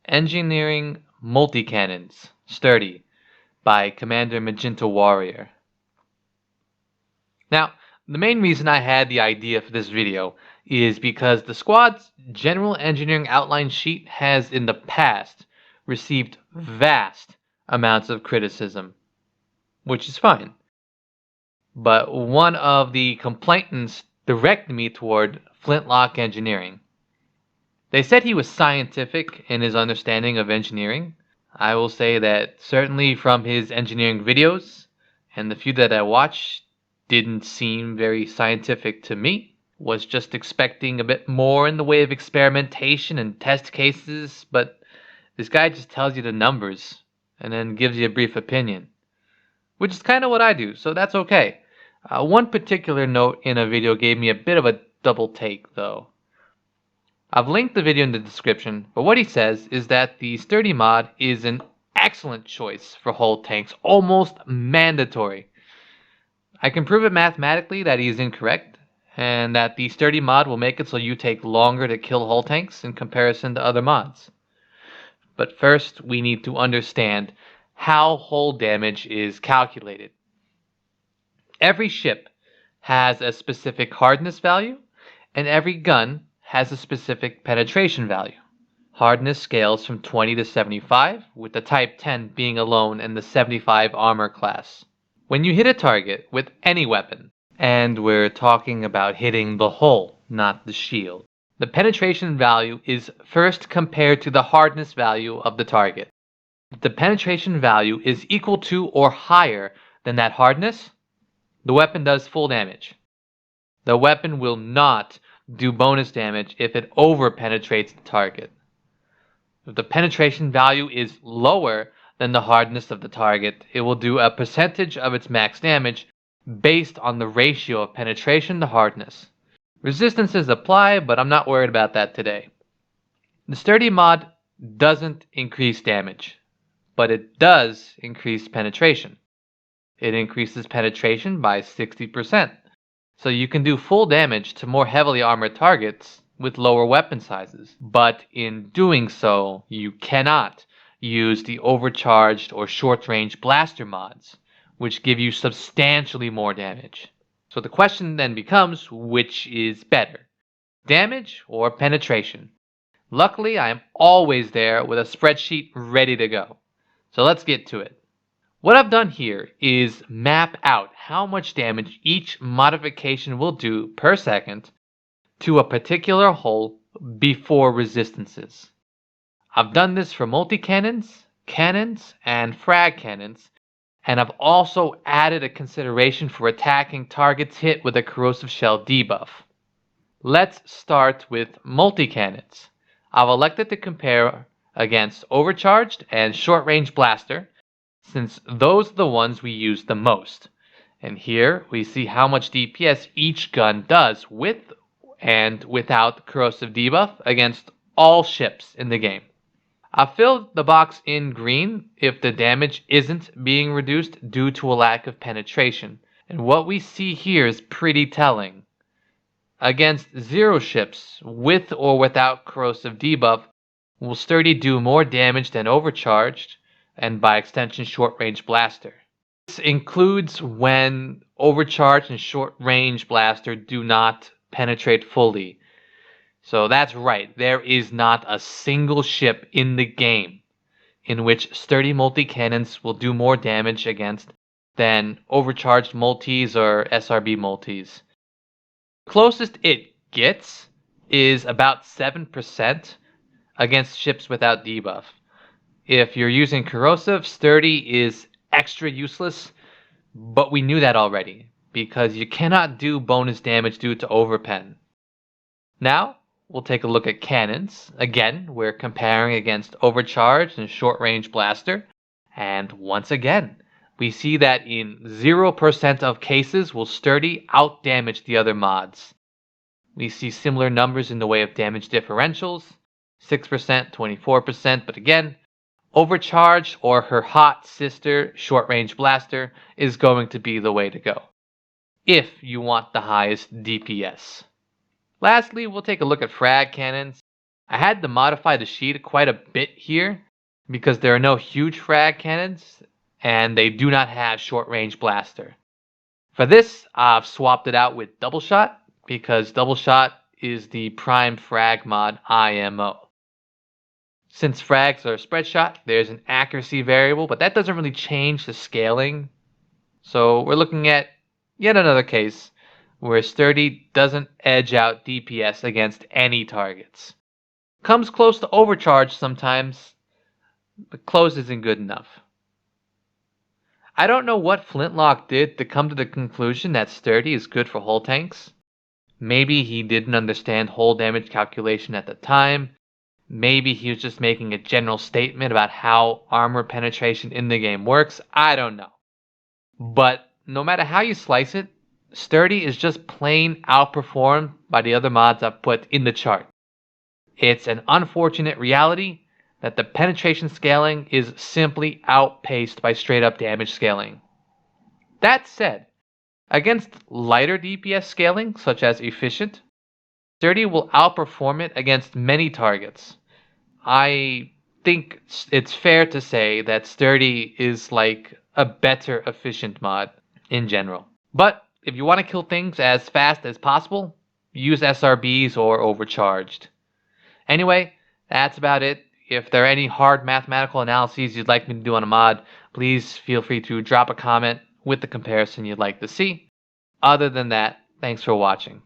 Engineering Multi-Cannons Sturdy by Commander Magenta Warrior. Now, the main reason I had the idea for this video is because the squad's general engineering outline sheet has in the past received vast amounts of criticism, which is fine. But one of the complainants directed me toward Flintlock Engineering. They said he was scientific in his understanding of engineering. I will say that certainly from his engineering videos, and the few that I watched didn't seem very scientific to me. Was just expecting a bit more in the way of experimentation and test cases, but this guy just tells you the numbers and then gives you a brief opinion, which is kind of what I do, so that's okay. One particular note in a video gave me a bit of a double take, though. I've linked the video in the description, but what he says is that the Sturdy mod is an excellent choice for hull tanks, almost mandatory. I can prove it mathematically that he is incorrect, and that the Sturdy mod will make it so you take longer to kill hull tanks in comparison to other mods. But first, we need to understand how hull damage is calculated. Every ship has a specific hardness value, and every gun has a specific penetration value. Hardness scales from 20 to 75, with the Type 10 being alone in the 75 armor class. When you hit a target with any weapon, and we're talking about hitting the hull, not the shield, the penetration value is first compared to the hardness value of the target. If the penetration value is equal to or higher than that hardness, the weapon does full damage. The weapon will not do bonus damage if it over-penetrates the target. If the penetration value is lower than the hardness of the target, it will do a percentage of its max damage based on the ratio of penetration to hardness. Resistances apply, but I'm not worried about that today. The Sturdy mod doesn't increase damage, but it does increase penetration. It increases penetration by 60%, so you can do full damage to more heavily armored targets with lower weapon sizes. But in doing so, you cannot use the overcharged or short-range blaster mods, which give you substantially more damage. So the question then becomes, which is better, damage or penetration? Luckily, I am always there with a spreadsheet ready to go. So let's get to it. What I've done here is map out how much damage each modification will do per second to a particular hull before resistances. I've done this for multi-cannons, cannons, and frag cannons, and I've also added a consideration for attacking targets hit with a corrosive shell debuff. Let's start with multi-cannons. I've elected to compare against overcharged and short-range blaster, since those are the ones we use the most. And here we see how much DPS each gun does with and without corrosive debuff against all ships in the game. I filled the box in green if the damage isn't being reduced due to a lack of penetration. And what we see here is pretty telling. Against 0 ships with or without corrosive debuff, will Sturdy do more damage than overcharged, and by extension short-range blaster. This includes when overcharged and short-range blaster do not penetrate fully. So that's right, there is not a single ship in the game in which Sturdy multi-cannons will do more damage against than overcharged multis or SRB multis. The closest it gets is about 7% against ships without debuff. If you're using corrosive, Sturdy is extra useless, but we knew that already, because you cannot do bonus damage due to overpen. Now, we'll take a look at cannons. Again, we're comparing against overcharged and short-range blaster, and once again, we see that in 0% of cases will Sturdy out-damage the other mods. We see similar numbers in the way of damage differentials, 6%, 24%, but again, overcharge or her hot sister short-range blaster is going to be the way to go if you want the highest DPS. Lastly, we'll take a look at frag cannons. I had to modify the sheet quite a bit here because there are no huge frag cannons and they do not have short range blaster. For this, I've swapped it out with double shot because double shot is the prime frag mod IMO. Since frags are spread shot, there's an accuracy variable, but that doesn't really change the scaling. So we're looking at yet another case where Sturdy doesn't edge out DPS against any targets. Comes close to overcharge sometimes, but close isn't good enough. I don't know what Flintlock did to come to the conclusion that Sturdy is good for hull tanks. Maybe he didn't understand hull damage calculation at the time. Maybe he was just making a general statement about how armor penetration in the game works. I don't know. But no matter how you slice it, Sturdy is just plain outperformed by the other mods I've put in the chart. It's an unfortunate reality that the penetration scaling is simply outpaced by straight up damage scaling. That said, against lighter DPS scaling, such as efficient, Sturdy will outperform it against many targets. I think it's fair to say that Sturdy is like a better efficient mod in general. But if you want to kill things as fast as possible, use SRBs or overcharged. Anyway, that's about it. If there are any hard mathematical analyses you'd like me to do on a mod, please feel free to drop a comment with the comparison you'd like to see. Other than that, thanks for watching.